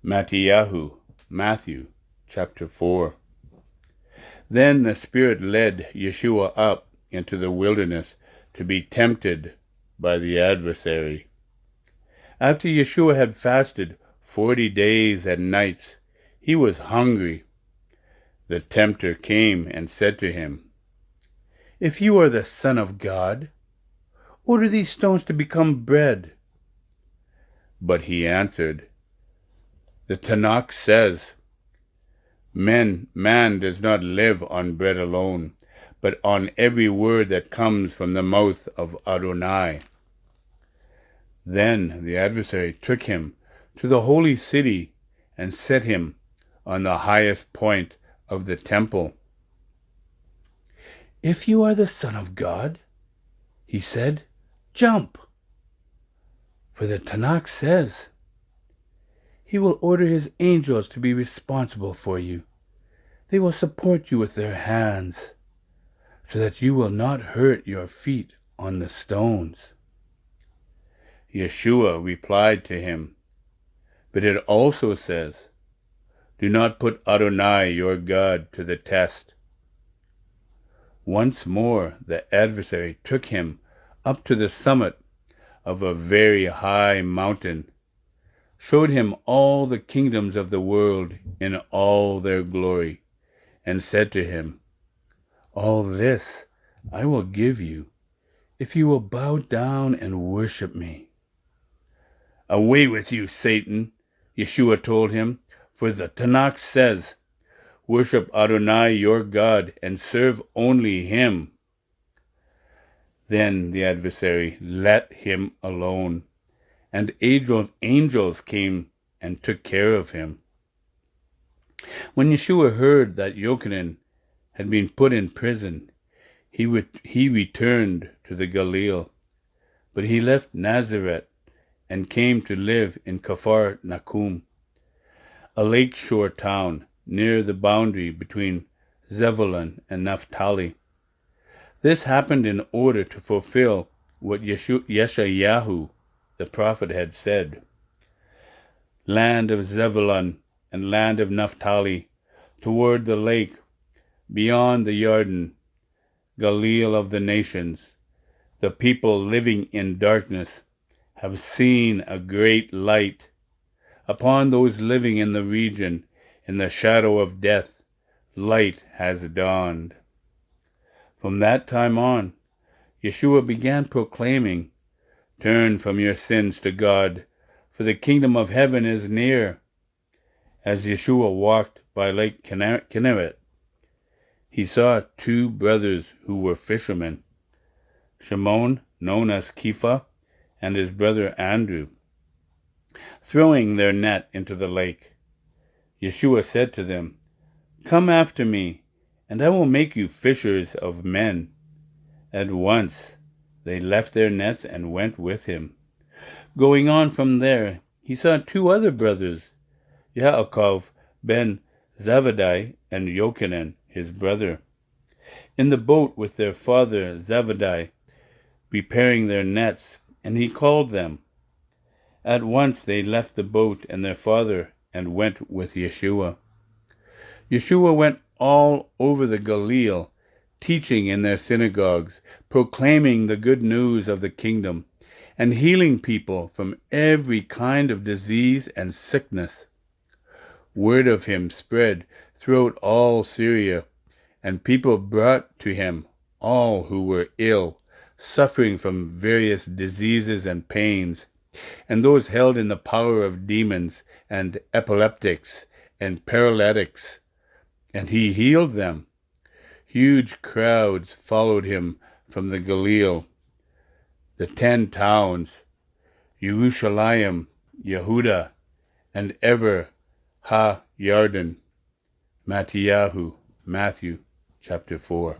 Mathew, chapter 4. Then the Spirit led Yeshua up into the wilderness to be tempted by the adversary. After Yeshua had fasted 40 days and nights, he was hungry. The tempter came and said to him, "If you are the Son of God, order these stones to become bread." But he answered, "The Tanakh says, man does not live on bread alone, but on every word that comes from the mouth of Adonai." Then the adversary took him to the holy city and set him on the highest point of the temple. "If you are the Son of God," he said, "jump. For the Tanakh says, he will order his angels to be responsible for you. They will support you with their hands, so that you will not hurt your feet on the stones." Yeshua replied to him, "But it also says, do not put Adonai your God to the test." Once more the adversary took him up to the summit of a very high mountain, showed him all the kingdoms of the world in all their glory, and said to him, "All this I will give you, if you will bow down and worship me." "Away with you, Satan," Yeshua told him, "for the Tanakh says, worship Adonai your God and serve only him." Then the adversary let him alone, and angels came and took care of him. When Yeshua heard that Yochanan had been put in prison, he returned to the Galilee, but he left Nazareth and came to live in Capharnaum, a lakeshore town near the boundary between Zebulun and Naphtali. This happened in order to fulfill what Yeshayahu the prophet had said, "Land of Zebulun and land of Naphtali, toward the lake, beyond the Jordan, Galilee of the nations, the people living in darkness have seen a great light. Upon those living in the region in the shadow of death, light has dawned." From that time on, Yeshua began proclaiming, "Turn from your sins to God, for the kingdom of heaven is near." As Yeshua walked by Lake Kinneret, he saw two brothers who were fishermen, Shimon, known as Kepha, and his brother Andrew, throwing their net into the lake. Yeshua said to them, "Come after me, and I will make you fishers of men." At once they left their nets and went with him. Going on from there, he saw two other brothers, Yaakov ben Zebedee and Yochanan, his brother, in the boat with their father Zebedee, repairing their nets, and he called them. At once they left the boat and their father and went with Yeshua. Yeshua went all over the Galilee, teaching in their synagogues, proclaiming the good news of the kingdom, and healing people from every kind of disease and sickness. Word of him spread throughout all Syria, and people brought to him all who were ill, suffering from various diseases and pains, and those held in the power of demons, and epileptics, and paralytics, and he healed them. Huge crowds followed him from the Galilee, the 10 towns, Jerusalem, Yehuda, and ever Ha-Yarden. Mathew, chapter 4.